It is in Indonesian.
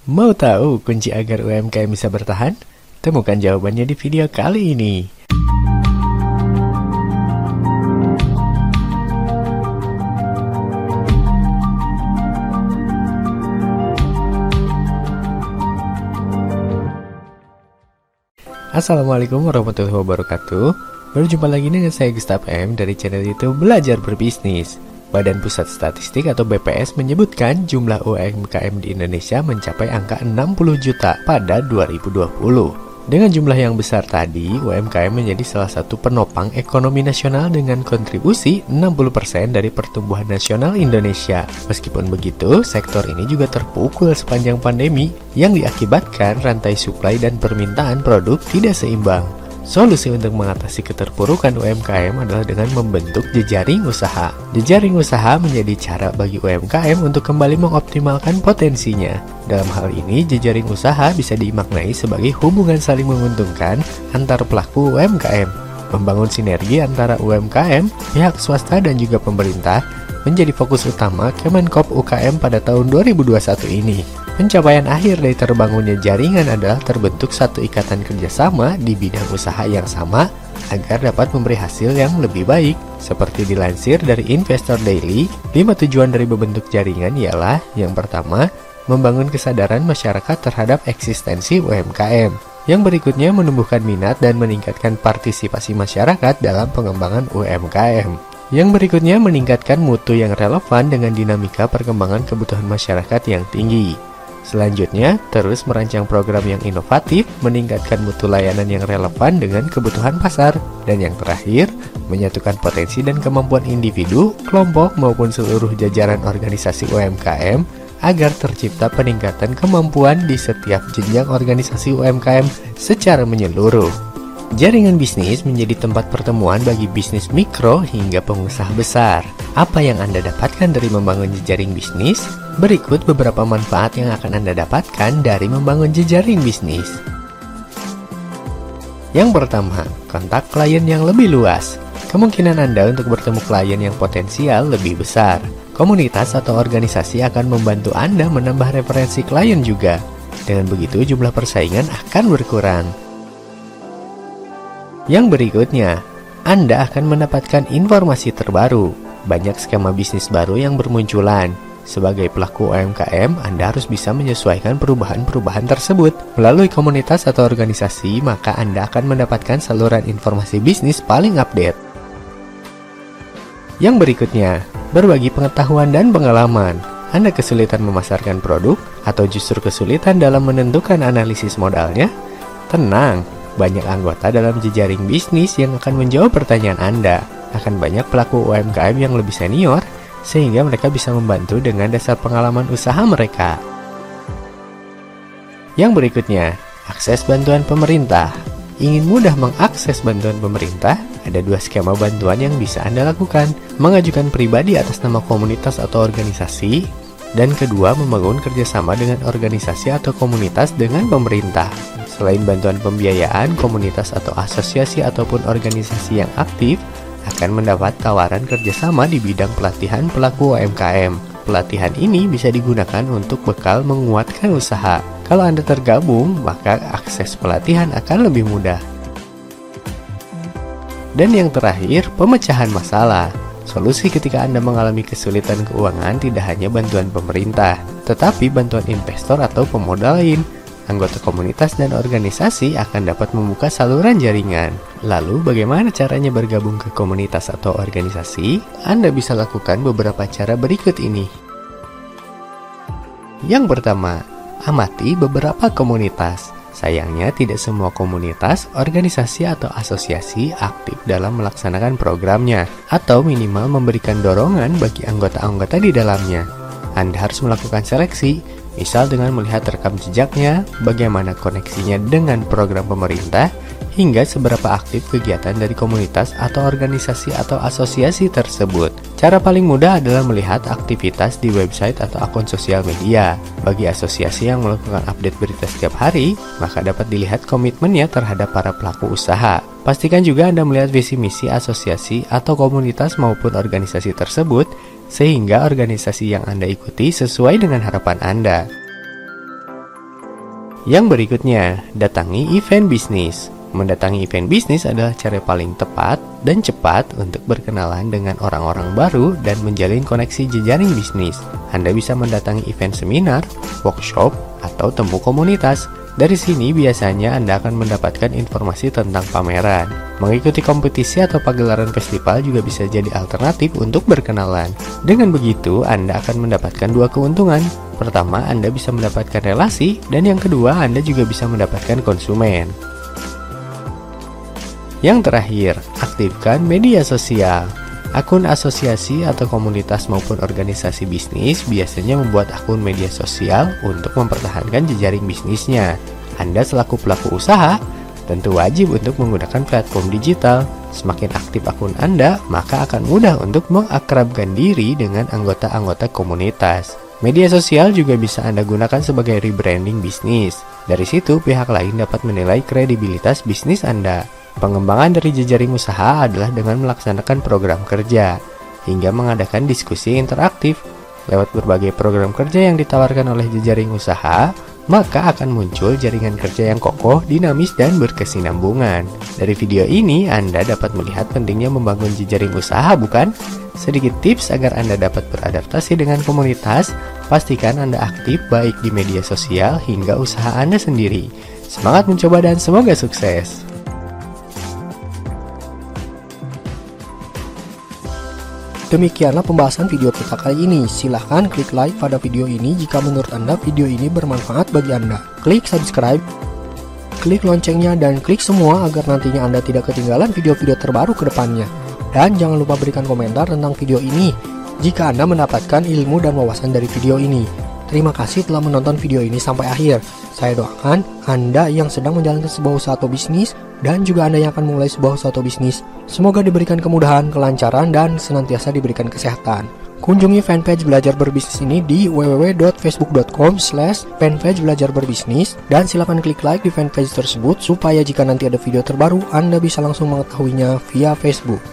Mau tahu kunci agar UMKM bisa bertahan? Temukan jawabannya di video kali ini. Assalamualaikum warahmatullahi wabarakatuh. Berjumpa lagi dengan saya Gustaf M dari channel YouTube Belajar Berbisnis. Badan Pusat Statistik atau BPS menyebutkan jumlah UMKM di Indonesia mencapai angka 60 juta pada 2020. Dengan jumlah yang besar tadi, UMKM menjadi salah satu penopang ekonomi nasional dengan kontribusi 60% dari pertumbuhan nasional Indonesia. Meskipun begitu, sektor ini juga terpukul sepanjang pandemi yang diakibatkan rantai suplai dan permintaan produk tidak seimbang. Solusi untuk mengatasi keterpurukan UMKM adalah dengan membentuk jejaring usaha. Jejaring usaha menjadi cara bagi UMKM untuk kembali mengoptimalkan potensinya. Dalam hal ini, jejaring usaha bisa dimaknai sebagai hubungan saling menguntungkan antar pelaku UMKM. Membangun sinergi antara UMKM, pihak swasta dan juga pemerintah menjadi fokus utama Kemenkop UKM pada tahun 2021 ini. Pencapaian akhir dari terbangunnya jaringan adalah terbentuk satu ikatan kerjasama di bidang usaha yang sama agar dapat memberi hasil yang lebih baik. Seperti dilansir dari Investor Daily, 5 tujuan dari membentuk jaringan ialah yang pertama, membangun kesadaran masyarakat terhadap eksistensi UMKM. Yang berikutnya, menumbuhkan minat dan meningkatkan partisipasi masyarakat dalam pengembangan UMKM. Yang berikutnya, meningkatkan mutu yang relevan dengan dinamika perkembangan kebutuhan masyarakat yang tinggi. Selanjutnya, terus merancang program yang inovatif, meningkatkan mutu layanan yang relevan dengan kebutuhan pasar. Dan yang terakhir, menyatukan potensi dan kemampuan individu, kelompok, maupun seluruh jajaran organisasi UMKM agar tercipta peningkatan kemampuan di setiap jenjang organisasi UMKM secara menyeluruh. Jaringan bisnis menjadi tempat pertemuan bagi bisnis mikro hingga pengusaha besar. Apa yang Anda dapatkan dari membangun jejaring bisnis? Berikut beberapa manfaat yang akan Anda dapatkan dari membangun jejaring bisnis. Yang pertama, kontak klien yang lebih luas. Kemungkinan Anda untuk bertemu klien yang potensial lebih besar. Komunitas atau organisasi akan membantu Anda menambah referensi klien juga. Dengan begitu, jumlah persaingan akan berkurang. Yang berikutnya, Anda akan mendapatkan informasi terbaru. Banyak skema bisnis baru yang bermunculan. Sebagai pelaku UMKM, Anda harus bisa menyesuaikan perubahan-perubahan tersebut. Melalui komunitas atau organisasi, maka Anda akan mendapatkan saluran informasi bisnis paling update. Yang berikutnya, berbagi pengetahuan dan pengalaman. Anda kesulitan memasarkan produk atau justru kesulitan dalam menentukan analisis modalnya? Tenang, banyak anggota dalam jejaring bisnis yang akan menjawab pertanyaan Anda. Akan banyak pelaku UMKM yang lebih senior, sehingga mereka bisa membantu dengan dasar pengalaman usaha mereka. Yang berikutnya, akses bantuan pemerintah. Ingin mudah mengakses bantuan pemerintah? Ada 2 skema bantuan yang bisa Anda lakukan. Mengajukan pribadi atas nama komunitas atau organisasi, dan kedua, membangun kerjasama dengan organisasi atau komunitas dengan pemerintah. Selain bantuan pembiayaan, komunitas atau asosiasi ataupun organisasi yang aktif akan mendapat tawaran kerjasama di bidang pelatihan pelaku UMKM. Pelatihan ini bisa digunakan untuk bekal menguatkan usaha. Kalau Anda tergabung, maka akses pelatihan akan lebih mudah. Dan yang terakhir, pemecahan masalah. Solusi ketika Anda mengalami kesulitan keuangan tidak hanya bantuan pemerintah, tetapi bantuan investor atau pemodal lain. Anggota komunitas dan organisasi akan dapat membuka saluran jaringan. Lalu, bagaimana caranya bergabung ke komunitas atau organisasi? Anda bisa lakukan beberapa cara berikut ini. Yang pertama, amati beberapa komunitas. Sayangnya, tidak semua komunitas, organisasi, atau asosiasi aktif dalam melaksanakan programnya, atau minimal memberikan dorongan bagi anggota-anggota di dalamnya. Anda harus melakukan seleksi, misal dengan melihat rekam jejaknya, bagaimana koneksinya dengan program pemerintah, hingga seberapa aktif kegiatan dari komunitas atau organisasi atau asosiasi tersebut. Cara paling mudah adalah melihat aktivitas di website atau akun sosial media. Bagi asosiasi yang melakukan update berita setiap hari, maka dapat dilihat komitmennya terhadap para pelaku usaha. Pastikan juga Anda melihat visi misi asosiasi atau komunitas maupun organisasi tersebut, sehingga organisasi yang Anda ikuti sesuai dengan harapan Anda. Yang berikutnya, datangi event bisnis. Mendatangi event bisnis adalah cara paling tepat dan cepat untuk berkenalan dengan orang-orang baru dan menjalin koneksi jejaring bisnis. Anda bisa mendatangi event seminar, workshop, atau temu komunitas. Dari sini biasanya Anda akan mendapatkan informasi tentang pameran. Mengikuti kompetisi atau pagelaran festival juga bisa jadi alternatif untuk berkenalan. Dengan begitu, Anda akan mendapatkan dua keuntungan. Pertama, Anda bisa mendapatkan relasi, dan yang kedua, Anda juga bisa mendapatkan konsumen. Yang terakhir, aktifkan media sosial. Akun asosiasi atau komunitas maupun organisasi bisnis biasanya membuat akun media sosial untuk mempertahankan jejaring bisnisnya. Anda selaku pelaku usaha tentu wajib untuk menggunakan platform digital. Semakin aktif akun Anda, maka akan mudah untuk mengakrabkan diri dengan anggota-anggota komunitas. Media sosial juga bisa Anda gunakan sebagai rebranding bisnis. Dari situ, pihak lain dapat menilai kredibilitas bisnis Anda. Pengembangan dari jejaring usaha adalah dengan melaksanakan program kerja, hingga mengadakan diskusi interaktif. Lewat berbagai program kerja yang ditawarkan oleh jejaring usaha, maka akan muncul jaringan kerja yang kokoh, dinamis, dan berkesinambungan. Dari video ini, Anda dapat melihat pentingnya membangun jejaring usaha, bukan? Sedikit tips agar Anda dapat beradaptasi dengan komunitas, pastikan Anda aktif baik di media sosial hingga usaha Anda sendiri. Semangat mencoba dan semoga sukses! Demikianlah pembahasan video kita kali ini. Silahkan klik like pada video ini jika menurut Anda video ini bermanfaat bagi Anda. Klik subscribe, klik loncengnya, dan klik semua agar nantinya Anda tidak ketinggalan video-video terbaru ke depannya. Dan jangan lupa berikan komentar tentang video ini jika Anda mendapatkan ilmu dan wawasan dari video ini. Terima kasih telah menonton video ini sampai akhir. Saya doakan Anda yang sedang menjalankan sebuah usaha atau bisnis, dan juga Anda yang akan memulai sebuah usaha atau bisnis, semoga diberikan kemudahan, kelancaran, dan senantiasa diberikan kesehatan. Kunjungi fanpage Belajar Berbisnis ini di www.facebook.com/fanpage Belajar Berbisnis, dan silakan klik like di fanpage tersebut supaya jika nanti ada video terbaru Anda bisa langsung mengetahuinya via Facebook.